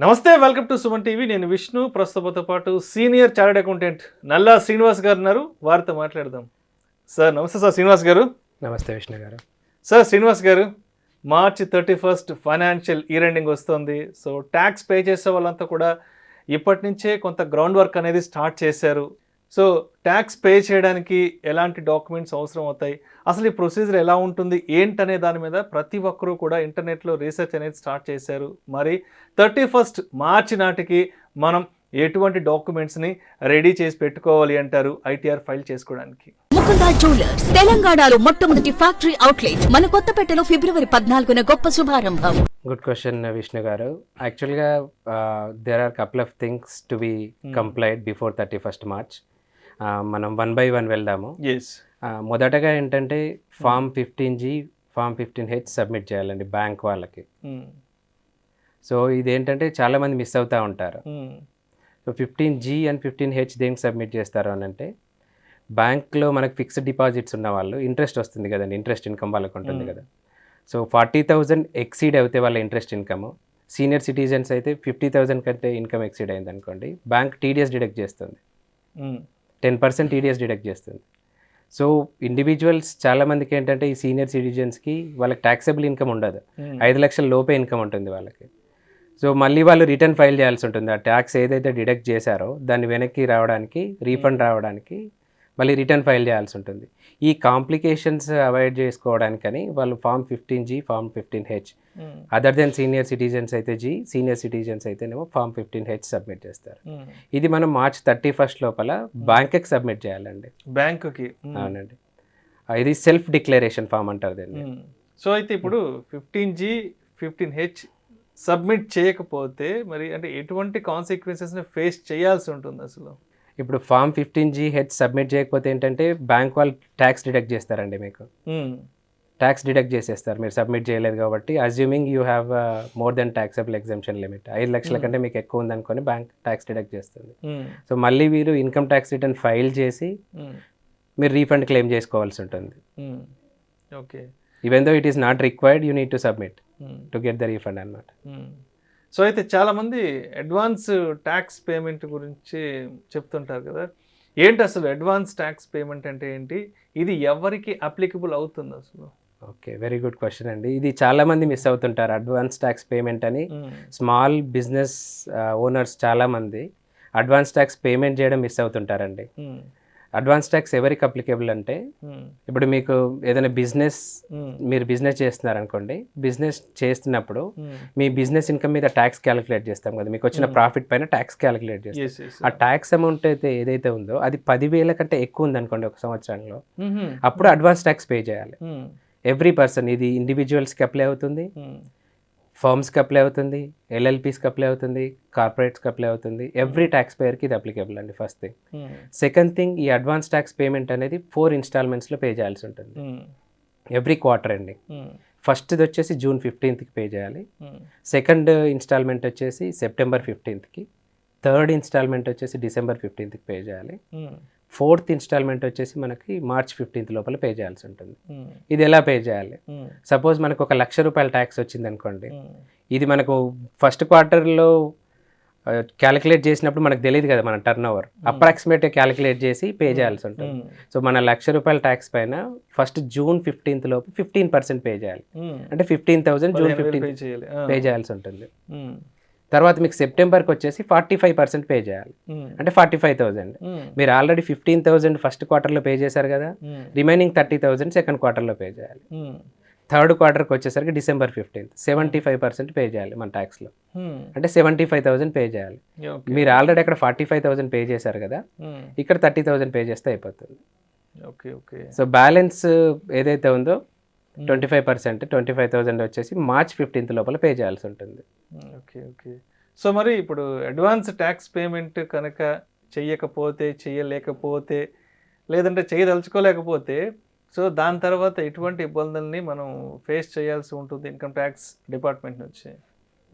నమస్తే, welcome to Suman TV. నేను విష్ణు. ప్రస్తుతంతో పాటు సీనియర్ చార్టెడ్ అకౌంటెంట్ నల్లా శ్రీనివాస్ గారు ఉన్నారు. వారితో మాట్లాడదాం. సార్ నమస్తే. సార్ శ్రీనివాస్ గారు. నమస్తే విష్ణు గారు. సార్ శ్రీనివాస్ గారు, మార్చ్ 31 ఫైనాన్షియల్ ఇయర్ ఎండింగ్ వస్తుంది. సో ట్యాక్స్ పే చేసే వాళ్ళంతా కూడా ఇప్పటి నుంచే కొంత గ్రౌండ్ వర్క్ అనేది స్టార్ట్ చేశారు. సో ట్యాక్స్ పే చేయడానికి ఎలాంటి డాక్యుమెంట్స్ అవసరం అవుతాయి, అసలు ఈ ప్రొసీజర్ ఎలా ఉంటుంది ఏంటనే దాని మీద ప్రతి ఒక్కరూ కూడా ఇంటర్నెట్లో రీసెర్చ్ అనేది స్టార్ట్ చేశారు. మరి 31 మార్చి నాటికి మనం ఎటువంటి డాక్యుమెంట్స్ని రెడీ చేసి పెట్టుకోవాలి అంటారు ఐటీఆర్ ఫైల్ చేసుకోవడానికి? ముకుంద జ్యువెలర్స్ తెలంగాణలో మొట్టమొదటి ఫ్యాక్టరీ అవుట్లెట్ మన కొత్తపేటలో ఫిబ్రవరి 14న గొప్ప శుభారంభం. గుడ్ క్వశ్చన్ విష్ణు గారు. యాక్చువల్గా there are couple of things to be complied before 31 March. మనం 1 by 1 వెళ్దాము. మొదటగా ఏంటంటే form 15G, form 15H submit చేయాలండి బ్యాంక్ వాళ్ళకి. సో ఇదేంటంటే చాలామంది మిస్ అవుతూ ఉంటారు. సో 15G అండ్ 15H దేనికి సబ్మిట్ చేస్తారు అని అంటే, బ్యాంక్లో మనకు ఫిక్స్డ్ డిపాజిట్స్ ఉన్న వాళ్ళు ఇంట్రెస్ట్ వస్తుంది కదండి, ఇంట్రెస్ట్ ఇన్కమ్ వాళ్ళకు ఉంటుంది కదా. సో 40,000 ఎక్సీడ్ అయితే వాళ్ళ ఇంట్రెస్ట్ ఇన్కమ్, సీనియర్ సిటిజన్స్ అయితే 50,000 కంటే ఇన్కమ్ ఎక్సీడ్ అయింది అనుకోండి, బ్యాంక్ టీడీఎస్ డిడక్ట్ చేస్తుంది, 10% టీడీఎస్ డిడక్ట్ చేస్తుంది. సో ఇండివిజువల్స్ చాలామందికి ఏంటంటే ఈ సీనియర్ సిటిజన్స్కి వాళ్ళకి ట్యాక్సబుల్ ఇన్కమ్ ఉండదు, 5 లక్షల లోపే ఇన్కమ్ ఉంటుంది వాళ్ళకి. సో మళ్ళీ వాళ్ళు రిటర్న్ ఫైల్ చేయాల్సి ఉంటుంది. ఆ ట్యాక్స్ ఏదైతే డిడక్ట్ చేశారో దాన్ని వెనక్కి రావడానికి, రీఫండ్ రావడానికి మళ్ళీ రిటర్న్ ఫైల్ చేయాల్సి ఉంటుంది. ఈ కాంప్లికేషన్స్ అవాయిడ్ చేసుకోవడానికని వాళ్ళు form 15G, form 15H, other than senior citizens అయితే G, సీనియర్ సిటిజన్స్ అయితేనేమో ఫామ్ 15H సబ్మిట్ చేస్తారు. ఇది మనం మార్చ్ 31 లోపల బ్యాంక్కి సబ్మిట్ చేయాలండి. బ్యాంకుకి? అవునండి. ఇది సెల్ఫ్ డిక్లరేషన్ ఫామ్ అంటారు దీన్ని. సో అయితే ఇప్పుడు 15G, 15H సబ్మిట్ చేయకపోతే మరి అంటే ఎటువంటి కాన్సిక్వెన్సెస్ని ఫేస్ చేయాల్సి ఉంటుంది అసలు? ఇప్పుడు ఫామ్ 15G సబ్మిట్ చేయకపోతే ఏంటంటే బ్యాంక్ వాళ్ళు ట్యాక్స్ డిడక్ట్ చేస్తారండి, మీకు ట్యాక్స్ డిడక్ట్ చేసేస్తారు మీరు సబ్మిట్ చేయలేదు కాబట్టి. Assuming you have more than taxable exemption limit, 5 లక్షల కంటే మీకు ఎక్కువ ఉందనుకొని బ్యాంక్ ట్యాక్స్ డిడక్ట్ చేస్తుంది. సో మళ్ళీ మీరు ఇన్కమ్ ట్యాక్స్ రిటర్న్ ఫైల్ చేసి మీరు రీఫండ్ క్లెయిమ్ చేసుకోవాల్సి ఉంటుంది. Okay. Even though it is not required, you need to submit to get the refund అన్నమాట. సో అయితే చాలామంది అడ్వాన్స్ ట్యాక్స్ పేమెంట్ గురించి చెప్తుంటారు కదా, ఏంటి అసలు అడ్వాన్స్ ట్యాక్స్ పేమెంట్ అంటే ఏంటి, ఇది ఎవరికి అప్లికబుల్ అవుతుంది అసలు? ఓకే, వెరీ గుడ్ క్వశ్చన్ అండి. ఇది చాలామంది మిస్ అవుతుంటారు అడ్వాన్స్ ట్యాక్స్ పేమెంట్ అని. స్మాల్ బిజినెస్ ఓనర్స్ చాలామంది అడ్వాన్స్ ట్యాక్స్ పేమెంట్ చేయడం మిస్ అవుతుంటారండి. అడ్వాన్స్ ట్యాక్స్ ఎవరికి అప్లికేబుల్ అంటే, ఇప్పుడు మీకు ఏదైనా బిజినెస్, మీరు బిజినెస్ చేస్తున్నారు అనుకోండి, బిజినెస్ చేస్తున్నప్పుడు మీ బిజినెస్ ఇన్కమ్ మీద ట్యాక్స్ క్యాలిక్యులేట్ చేస్తాం కదా, మీకు వచ్చిన ప్రాఫిట్ పైన ట్యాక్స్ క్యాలిక్యులేట్ చేస్తాం. ఆ ట్యాక్స్ అమౌంట్ అయితే ఏదైతే ఉందో అది 10,000 కంటే ఎక్కువ ఉంది అనుకోండి ఒక సంవత్సరంలో, అప్పుడు అడ్వాన్స్ ట్యాక్స్ పే చేయాలి. ఎవ్రీ పర్సన్, ఇది ఇండివిజువల్స్కి అప్లై అవుతుంది, ఫర్మ్స్కి అప్లై అవుతుంది, ఎల్ఎల్పీస్కి అప్లై అవుతుంది, కార్పొరేట్స్కి అప్లై అవుతుంది. ఎవ్రీ ట్యాక్స్ పేయర్కి ఇది అప్లికేబుల్ అండి, ఫస్ట్ థింగ్. సెకండ్ థింగ్, ఈ అడ్వాన్స్ ట్యాక్స్ పేమెంట్ అనేది 4 ఇన్స్టాల్మెంట్స్లో పే చేయాల్సి ఉంటుంది ఎవ్రీ క్వార్టర్ అండి. ఫస్ట్ది వచ్చేసి జూన్ 15కి పే చేయాలి, సెకండ్ ఇన్స్టాల్మెంట్ వచ్చేసి సెప్టెంబర్ 15కి, థర్డ్ ఇన్స్టాల్మెంట్ వచ్చేసి డిసెంబర్ 15కి పే చేయాలి, ఫోర్త్ ఇన్స్టాల్మెంట్ వచ్చేసి మనకి మార్చ్ 15th లోపల పే చేయాల్సి ఉంటుంది. ఇది ఎలా పే చేయాలి? సపోజ్ మనకు 1,00,000 రూపాయల ట్యాక్స్ వచ్చింది అనుకోండి, ఇది మనకు ఫస్ట్ క్వార్టర్లో క్యాలిక్యులేట్ చేసినప్పుడు మనకు తెలియదు కదా మన టర్న్ ఓవర్, అప్రాక్సిమేట్గా క్యాలిక్యులేట్ చేసి పే చేయాల్సి ఉంటుంది. సో మన 1,00,000 రూపాయల ట్యాక్స్ పైన ఫస్ట్ జూన్ 15th లోపు 15% పే చేయాలి, అంటే 15,000 జూన్ 15th పే చేయాల్సి ఉంటుంది. తర్వాత మీకు సెప్టెంబర్కి వచ్చేసి 45% పే చేయాలి, అంటే 45,000. మీరు ఆల్రెడీ 15,000 ఫస్ట్ క్వార్టర్లో పే చేశారు కదా, రిమైనింగ్ 30,000 సెకండ్ క్వార్టర్లో పే చేయాలి. థర్డ్ క్వార్టర్కి వచ్చేసరికి డిసెంబర్ 15th 75% పే చేయాలి మన ట్యాక్స్లో, అంటే 75,000 పే చేయాలి. మీరు ఆల్రెడీ అక్కడ 45,000 పే చేశారు కదా, ఇక్కడ 30,000 పే చేస్తే అయిపోతుంది. Okay okay. సో బ్యాలెన్స్ ఏదైతే ఉందో 25%, 25,000 వచ్చేసి మార్చ్ 15th లోపల పే చేయాల్సి ఉంటుంది. Okay okay. సో మరి ఇప్పుడు అడ్వాన్స్ ట్యాక్స్ పేమెంట్ కనుక చేయలేకపోతే లేదంటే చేయదలుచుకోలేకపోతే, సో దాని తర్వాత ఎటువంటి ఇబ్బందుల్ని మనం ఫేస్ చేయాల్సి ఉంటుంది ఇన్కమ్ ట్యాక్స్ డిపార్ట్మెంట్ నుంచి?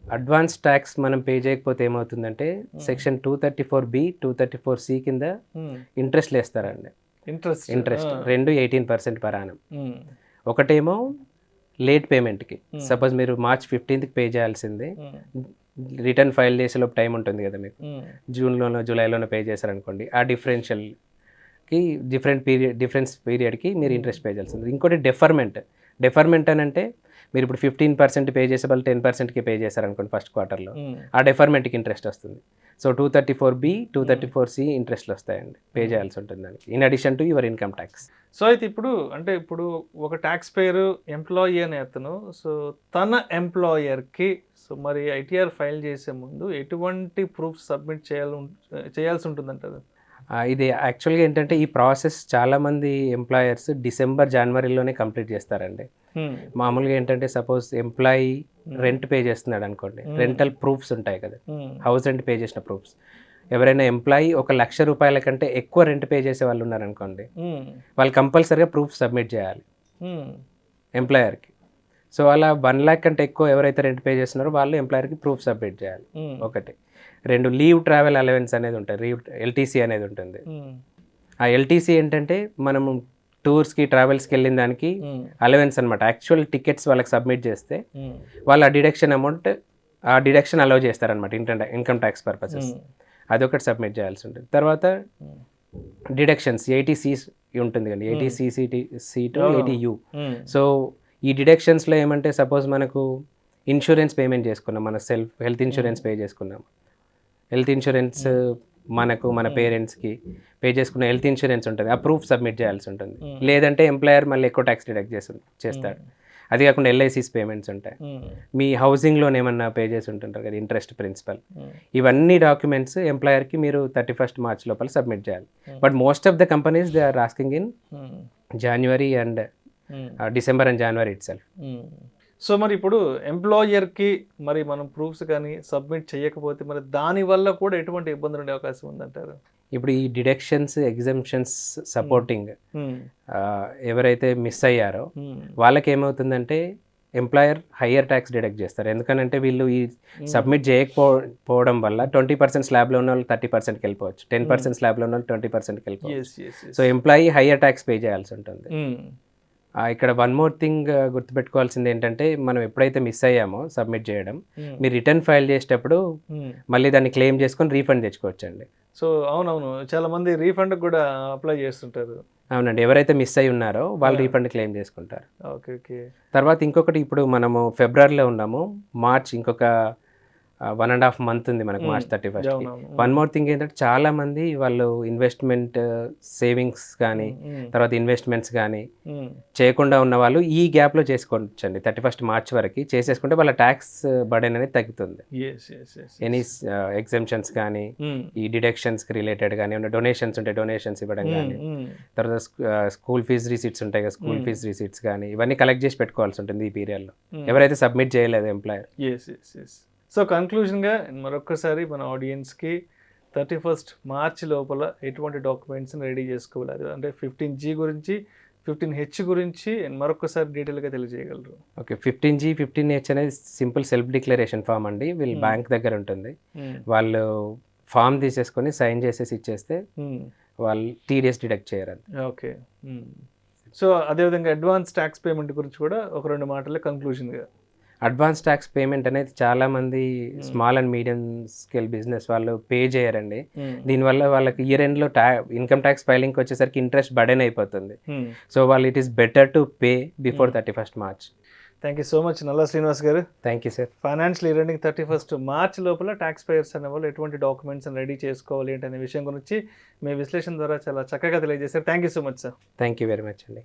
అడ్వాన్స్ ట్యాక్స్ మనం పే చేయకపోతే ఏమవుతుందంటే, సెక్షన్ 234B, 234C కింద ఇంట్రెస్ట్లు వేస్తారండి. ఇంట్రెస్ట్ రెండు 18% పర్ యానం. ఒకటేమో లేట్ పేమెంట్కి, సపోజ్ మీరు మార్చ్ 15th పే చేయాల్సిందే, రిటర్న్ ఫైల్ చేసేలోపు టైం ఉంటుంది కదా మీకు, జూన్లోనో జూలైలోనో పే చేశారనుకోండి, ఆ డిఫరెన్షియల్కి డిఫరెన్స్ పీరియడ్కి మీరు ఇంట్రెస్ట్ పే చేయాల్సి ఉంటుంది. ఇంకోటి డెఫర్మెంట్ అని అంటే మీరు ఇప్పుడు 15% పే చేసే వాళ్ళు 10%కి పే చేశారనుకోండి ఫస్ట్ క్వార్టర్లో, ఆ డెఫర్మెంట్కి ఇంట్రెస్ట్ వస్తుంది. సో 234B 234C ఇంట్రెస్ట్లు వస్తాయండి, పే చేయాల్సి ఉంటుంది దానికి, in addition to your income tax. So అయితే ఇప్పుడు ఒక ట్యాక్స్ పేయర్ ఎంప్లాయీ అనే అతను, సో తన ఎంప్లాయర్కి సో మరి ఐటీఆర్ ఫైల్ చేసే ముందు ఎటువంటి ప్రూఫ్ సబ్మిట్ చేయాల్సి ఉంటుందంటారు? ఇది యాక్చువల్గా ఏంటంటే ఈ ప్రాసెస్ చాలామంది ఎంప్లాయర్స్ డిసెంబర్ జనవరిలోనే కంప్లీట్ చేస్తారండి. మామూలుగా ఏంటంటే సపోజ్ ఎంప్లాయీ రెంట్ పే చేస్తున్నాడు అనుకోండి, రెంటల్ ప్రూఫ్స్ ఉంటాయి కదా, హౌస్ రెంట్ పే చేసిన ప్రూఫ్స్. ఎవరైనా ఎంప్లాయీ 1,00,000 రూపాయల కంటే ఎక్కువ రెంట్ పే చేసే వాళ్ళు ఉన్నారనుకోండి, వాళ్ళు కంపల్సరీగా ప్రూఫ్ సబ్మిట్ చేయాలి ఎంప్లాయర్కి. సో అలా 1 lakh కంటే ఎక్కువ ఎవరైతే రెంట్ పే చేస్తున్నారో వాళ్ళు ఎంప్లాయర్కి ప్రూఫ్ సబ్మిట్ చేయాలి. ఒకటి. 2, లీవ్ ట్రావెల్ అలవెన్స్ అనేది ఉంటుంది, ఎల్టీసీ అనేది ఉంటుంది. ఆ ఎల్టీసీ ఏంటంటే మనము టూర్స్కి ట్రావెల్స్కి వెళ్ళిన దానికి అలవెన్స్ అనమాట. యాక్చువల్ టికెట్స్ వాళ్ళకి సబ్మిట్ చేస్తే వాళ్ళు ఆ డిడక్షన్ అలౌ చేస్తారనమాట ఇన్కమ్ ట్యాక్స్ పర్పసెస్. అదొకటి సబ్మిట్ చేయాల్సి ఉంటుంది. తర్వాత డిడక్షన్స్ 80C ఉంటుంది కదా, 80CC టు 80U. సో ఈ డిడక్షన్స్లో ఏమంటే సపోజ్ మనకు ఇన్సూరెన్స్ పేమెంట్ చేసుకున్నాం, మన హెల్త్ ఇన్సూరెన్స్ పే చేసుకున్నాం, హెల్త్ ఇన్సూరెన్స్ మనకు మన పేరెంట్స్కి పే చేసుకున్న హెల్త్ ఇన్సూరెన్స్ ఉంటుంది, ఆ ప్రూఫ్ సబ్మిట్ చేయాల్సి ఉంటుంది. లేదంటే ఎంప్లాయర్ మళ్ళీ ఎక్కువ ట్యాక్స్ డిడక్ట్ చేస్తాడు. అది కాకుండా LICs పేమెంట్స్ ఉంటాయి, మీ హౌసింగ్ లోన్ ఏమన్నా పే చేసి ఉంటుంటారు కదా, ఇంట్రెస్ట్ ప్రిన్సిపల్, ఇవన్నీ డాక్యుమెంట్స్ ఎంప్లాయర్కి మీరు 31st March లోపల సబ్మిట్ చేయాలి. But most of the companies they are asking in January and December and January itself. So మరి ఇప్పుడు ఎంప్లాయర్కి మరి మనం ప్రూఫ్స్ కానీ సబ్మిట్ చేయకపోతే మరి దానివల్ల కూడా ఎటువంటి ఇబ్బందులు ఉండే అవకాశం ఉందంటారు? ఇప్పుడు ఈ డిడక్షన్స్, ఎగ్జంప్షన్స్ సపోర్టింగ్ ఎవరైతే మిస్ అయ్యారో వాళ్ళకి ఏమవుతుందంటే ఎంప్లాయర్ హయ్యర్ ట్యాక్స్ డిడక్ట్ చేస్తారు. ఎందుకనంటే వీళ్ళు ఈ సబ్మిట్ చేయకపోవడం వల్ల 20% స్లాబ్లో ఉన్న వాళ్ళు 30%కి వెళ్ళిపోవచ్చు, 10% స్లాబ్లో ఉన్న వాళ్ళు 20%కి వెళ్ళిపోవచ్చు. So employee higher tax pay చేయాల్సి ఉంటుంది. ఇక్కడ వన్ మోర్ థింగ్ గుర్తుపెట్టుకోవాల్సింది ఏంటంటే, మనం ఎప్పుడైతే మిస్ అయ్యామో సబ్మిట్ చేయడం, మీరు రిటర్న్ ఫైల్ చేసేటప్పుడు మళ్ళీ దాన్ని క్లెయిమ్ చేసుకొని రీఫండ్ తెచ్చుకోవచ్చండి. సో అవునవును, చాలా మంది రీఫండ్ కూడా అప్లై చేస్తుంటారు. అవునండి, ఎవరైతే మిస్ అయి ఉన్నారో వాళ్ళు రీఫండ్ క్లెయిమ్ చేసుకుంటారు. Okay okay. తర్వాత ఇంకొకటి, ఇప్పుడు మనము ఫిబ్రవరిలో ఉన్నాము, మార్చ్ ఇంకొక 1.5 month ఉంది మనకు, March 31st. One more thing ఏంటంటే చాలా మంది వాళ్ళు ఇన్వెస్ట్మెంట్ సేవింగ్స్ కానీ తర్వాత ఇన్వెస్ట్మెంట్స్ కానీ చేయకుండా ఉన్న వాళ్ళు ఈ గ్యాప్లో చేసుకోవచ్చండి. 31st March వరకు చేసేసుకుంటే వాళ్ళ ట్యాక్స్ బర్డెన్ అనేది తగ్గుతుంది. ఎనీ ఎగ్జంప్షన్స్ కానీ ఈ డిడక్షన్స్కి రిలేటెడ్ కానీ ఉన్న డొనేషన్స్ ఉంటే డొనేషన్స్ ఇవ్వడం కానీ, తర్వాత స్కూల్ ఫీజ్ రిసీట్స్ ఉంటాయి కదా, స్కూల్ ఫీజ్ రిసీట్స్ కానీ ఇవన్నీ కలెక్ట్ చేసి పెట్టుకోవాల్సి ఉంటుంది ఈ పీరియడ్లో, ఎవరైతే సబ్మిట్ చేయలేదు ఎంప్లాయర్. సో కన్క్లూజన్గా మరొకసారి మన ఆడియన్స్కి 31st March లోపల ఎటువంటి డాక్యుమెంట్స్ని రెడీ చేసుకోవాలి, అంటే 15G గురించి 15H గురించి మరొకసారి డీటెయిల్గా తెలియజేయగలరు? ఓకే, 15G 15H అనేది సింపుల్ సెల్ఫ్ డిక్లరేషన్ ఫామ్ అండి. వీళ్ళు బ్యాంక్ దగ్గర ఉంటుంది, వాళ్ళు ఫామ్ తీసేసుకొని సైన్ చేసేసి ఇచ్చేస్తే వాళ్ళు TDS డిడక్ట్ చేయరు. ఓకే. సో అదేవిధంగా అడ్వాన్స్ ట్యాక్స్ పేమెంట్ గురించి కూడా ఒక 2 మాటలే కన్క్లూజన్గా. అడ్వాన్స్ ట్యాక్స్ పేమెంట్ అనేది చాలామంది small and medium scale business వాళ్ళు పే చేయరండి. దీనివల్ల వాళ్ళకి ఇయర్ ఎండ్లో ఇన్కమ్ ట్యాక్స్ ఫైలింగ్కి వచ్చేసరికి ఇంట్రెస్ట్ బర్డెన్ అయిపోతుంది. సో వాళ్ళు it is better to pay before 31st March. Thank you so much నల్లా శ్రీనివాస్ గారు. Thank you sir. Financial year ending 31st March లోపల ట్యాక్స్ పేయర్స్ అనే వాళ్ళు ఎటువంటి డాక్యుమెంట్స్ రెడీ చేసుకోవాలి ఏంటనే విషయం గురించి మీ విశ్లేషణ ద్వారా చాలా చక్కగా తెలియజేశారు. Thank you so much sir. Thank you very much అండి.